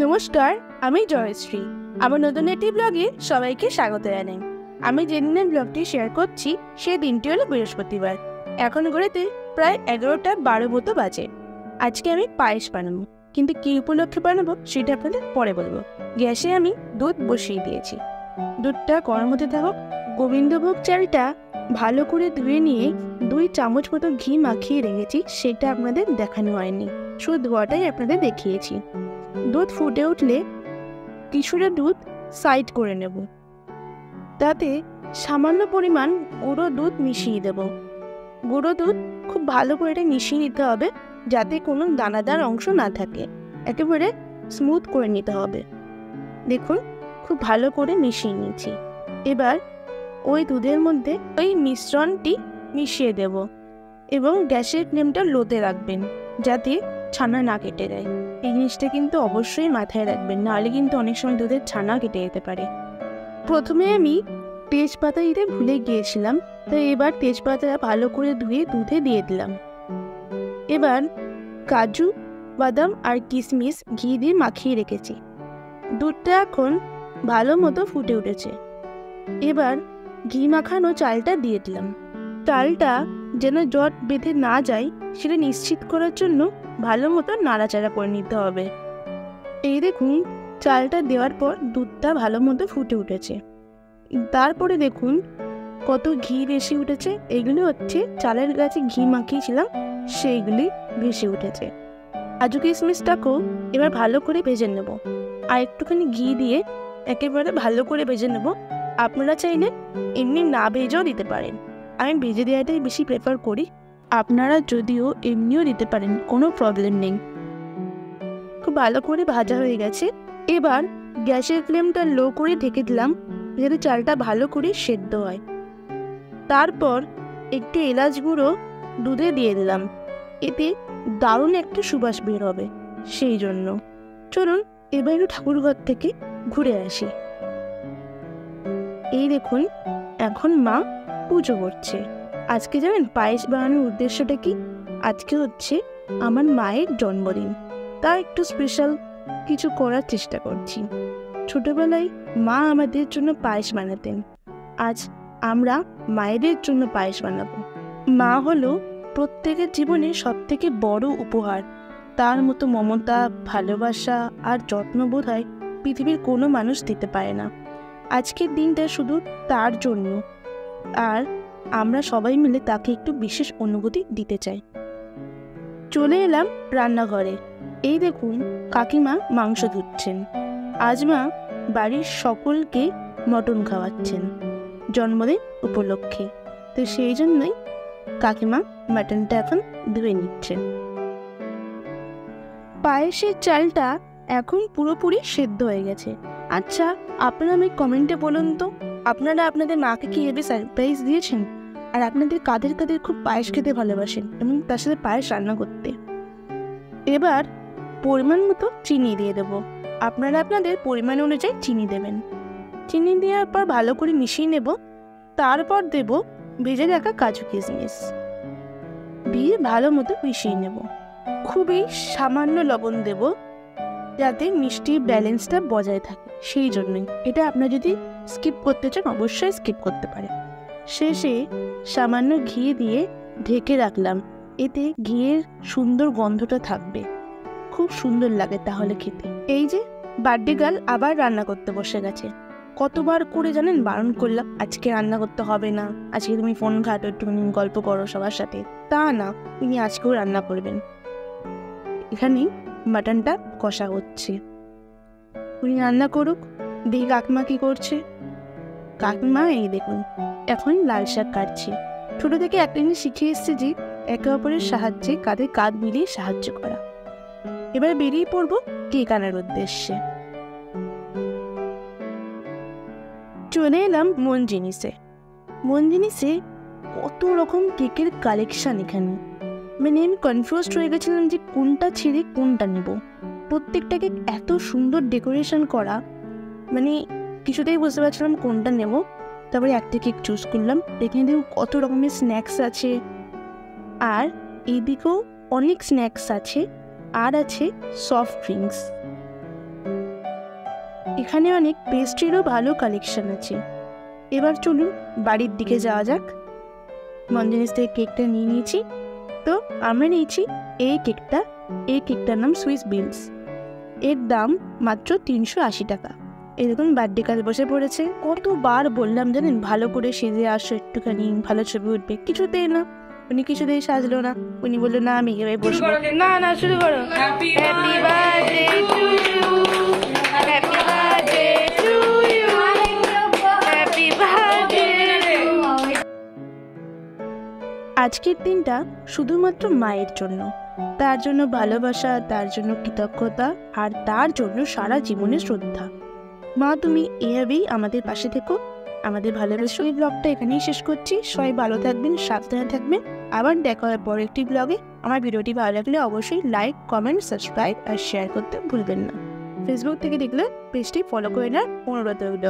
নমস্কার, আমি জয়শ্রী। আমার নতুন একটি ব্লগে সবাইকে স্বাগত জানাই। আমি যেদিনের ব্লগটি শেয়ার করছি সেই দিনটি হলো বৃহস্পতিবার। এখন ঘড়িতে প্রায় 11:12 মতো বাজে। আজকে আমি পায়েস বানাবো, কিন্তু কী উপলক্ষে বানাবো সেটা আপনাদের পরে বলবো। গ্যাসে আমি দুধ বসিয়ে দিয়েছি। দুধটা গরম হতে থাকুক। গোবিন্দভোগ চালটা ভালো করে ধুয়ে নিয়ে 2 চামচ মতো ঘি মাখিয়ে রেখেছি, সেটা আপনাদের দেখানো হয়নি, শুধু ধোয়াটাই আপনাদের দেখিয়েছি। দুধ ফুটে উঠলে কিছুটা দুধ সাইড করে নেব, তাতে সামান্য পরিমাণ গুঁড়ো দুধ মিশিয়ে দেব। গুঁড়ো দুধ খুব ভালো করে এটা মিশিয়ে নিতে হবে, যাতে কোনো দানাদার অংশ না থাকে। একেবারে স্মুথ করে নিতে হবে। দেখুন, খুব ভালো করে মিশিয়ে নিয়েছি। এবার ওই দুধের মধ্যে ওই মিশ্রণটি মিশিয়ে দেব এবং গ্যাসের ফ্লেমটা লোতে রাখবেন, যাতে ছানা না কেটে যায়। এই জিনিসটা কিন্তু অবশ্যই মাথায় রাখবেন, নাহলে কিন্তু অনেক সময় দুধের ছানা কেটে যেতে পারে। প্রথমে আমি তেজপাতা দিতে ভুলে গিয়েছিলাম, তাই এবার তেজপাতা ভালো করে ধুয়ে দুধে দিয়ে দিলাম। এবার কাজু, বাদাম আর কিশমিশ ঘি দিয়ে মাখিয়ে রেখেছি। দুধটা এখন ভালো মতো ফুটে উঠেছে। এবার ঘি মাখানো চালটা দিয়ে দিলাম। চালটা যেন জট বেঁধে না যায় সেটা নিশ্চিত করার জন্য ভালো মতো নাড়াচাড়া করে নিতে হবে। এই দেখুন, চালটা দেওয়ার পর দুধটা ভালো মতো ফুটে উঠেছে। তারপরে দেখুন কত ঘি বেশি উঠেছে। এগুলো হচ্ছে চালের গাছে ঘি মাখিয়েছিলাম, সেইগুলি বেশি উঠেছে। কাজু কিশমিশটাকেও এবার ভালো করে ভেজে নেব। আর একটুখানি ঘি দিয়ে একেবারে ভালো করে ভেজে নেব। আপনারা চাইলে এমনি না ভেজেও দিতে পারেন, আমি ভেজে দেওয়াটাই বেশি প্রেফার করি। আপনারা যদিও এমনিও দিতে পারেন, কোনো প্রবলেম নেই। খুব ভালো করে ভাজা হয়ে গেছে। এবার গ্যাসের ফ্লেমটা লো করে ঢেকে দিলাম, যাতে চালটা ভালো করে সেদ্ধ হয়। তারপর একটু এলাচ গুঁড়ো দুধে দিয়ে দিলাম, এতে দারুণ একটা সুবাস বের হবে। সেই জন্য চলুন এবার একটু ঠাকুরঘর থেকে ঘুরে আসি। এই দেখুন, এখন মা পুজো করছে। আজকে জানেন পায়েস বানানোর উদ্দেশ্যটা কি? আজকে হচ্ছে আমার মায়ের জন্মদিন, তাই একটু স্পেশাল কিছু করার চেষ্টা করছি। ছোটবেলায় মা আমাদের জন্য পায়েস বানাতেন, আজ আমরা মায়েদের জন্য পায়েস বানাবো। মা হলো প্রত্যেকের জীবনে সবথেকে বড় উপহার। তার মতো মমতা, ভালোবাসা আর যত্ন বোধহয় পৃথিবীর কোনো মানুষ দিতে পারে না। আজকের দিনটা শুধু তার জন্য, আর আমরা সবাই মিলে তাকে একটু বিশেষ অনুভূতি দিতে চাই। চলে এলাম রান্নাঘরে। এই দেখুন, কাকিমা মাংস ধুচ্ছেন। আজ মা বাড়ির সকলকে মটন খাওয়াচ্ছেন জন্মদিন উপলক্ষে, তো সেই জন্যই কাকিমা মাটনটা এখন ধুয়ে নিচ্ছেন। পায়েসের চালটা এখন পুরোপুরি সেদ্ধ হয়ে গেছে। আচ্ছা, আপনারা আমি কমেন্টে বলুন তো, আপনারা আপনাদের মাকে কি এভাবে সারপ্রাইজ দিয়েছেন? আর আপনাদের কাদের কাদের খুব পায়েস খেতে ভালোবাসেন এবং তার সাথে পায়েস রান্না করতে? এবার পরিমাণ মতো চিনি দিয়ে দেবো। আপনারা আপনাদের পরিমাণ অনুযায়ী চিনি দেবেন। চিনি দেওয়ার পর ভালো করে মিশিয়ে নেব। তারপর দেব ভেজে রাখা কাজু কিশমিশ দিয়ে ভালো মতো মিশিয়ে নেব। খুবই সামান্য লবণ দেব, যাতে মিষ্টির ব্যালেন্সটা বজায় থাকে। সেই জন্যই এটা আপনারা যদি স্কিপ করতে চান অবশ্যই স্কিপ করতে পারেন। শেষে সামান্য ঘি দিয়ে ঢেকে রাখলাম, এতে ঘিয়ের সুন্দর গন্ধটা থাকবে, খুব সুন্দর লাগে তাহলে খেতে। এই যে বার্থডে গার্ল আবার রান্না করতে বসে গেছে। কতবার করে জানেন বারণ করলাম, আজকে রান্না করতে হবে না, আজকে তুমি ফোন ঘাটো, একটুখানি গল্প করো সবার সাথে। তা না, তিনি আজকেও রান্না করবেন। এখানে মাটনটা কষা হচ্ছে, উনি রান্না করুক। দেখি কাকিমা কি করছে। কাকিমা এই দেখুন এখন লাল শাক কাটছে। ছোট থেকে একটা জিনিস শিখে এসছে যে একে অপরের সাহায্যে কাঁধে কাঁধ মিলিয়ে সাহায্য করা। এবার বেরিয়ে পড়বো কেক আনার উদ্দেশ্যে। চলে এলাম মন জিনিসে। মন জিনিসে কত রকম কেকের কালেকশন এখানে, মানে আমি কনফিউজড হয়ে গেছিলাম যে কোনটা ছেড়ে কোনটা নেব। প্রত্যেকটা কেক এত সুন্দর ডেকোরেশন করা, মানে কিছুতেই বুঝতে পারছিলাম কোনটা নেব। তারপরে একটা কেক চুজ করলাম। এখানে দেখুন কত রকমের স্ন্যাক্স আছে, আর এইদিকেও অনেক স্ন্যাক্স আছে, আর আছে সফট ড্রিঙ্কস। এখানে অনেক পেস্ট্রিরও ভালো কালেকশন আছে। এবার চলুন বাড়ির দিকে যাওয়া যাক। মঞ্জনিস থেকে কেকটা নিয়ে নিয়েছি। তো আমরা নিয়েছি এই কেকটার নাম সুইস বিলস। এর দাম মাত্র 380 টাকা। এরকম বার্থডে কাজ বসে পড়েছে। কতবার বললাম জানেন, ভালো করে সেজে আসো, একটুখানি ভালো ছবি উঠবে, কিছুতেই না। উনি কিছুতেই সাজলো না। উনি বললো না আমি এভাবে বসবো। না শুরু করো। Happy birthday to you, happy birthday to you, happy birthday. আজকের দিনটা শুধুমাত্র মায়ের জন্য, তার জন্য ভালোবাসা, তার জন্য কৃতজ্ঞতা, আর তার জন্য সারা জীবনের শ্রদ্ধা। মা, তুমি এভাবেই আমাদের পাশে থেকো। আমাদের ভালোবাসা। এই ব্লগটা এখানেই শেষ করছি। সবাই ভালো থাকবেন, সাবধানে থাকবেন। আবার দেখা হয় পরের একটি ব্লগে। আমার ভিডিওটি ভালো লাগলে অবশ্যই লাইক, কমেন্ট, সাবস্ক্রাইব আর শেয়ার করতে ভুলবেন না। ফেসবুক থেকে দেখলে পেজটি ফলো করে নেওয়ার অনুরোধ রইল।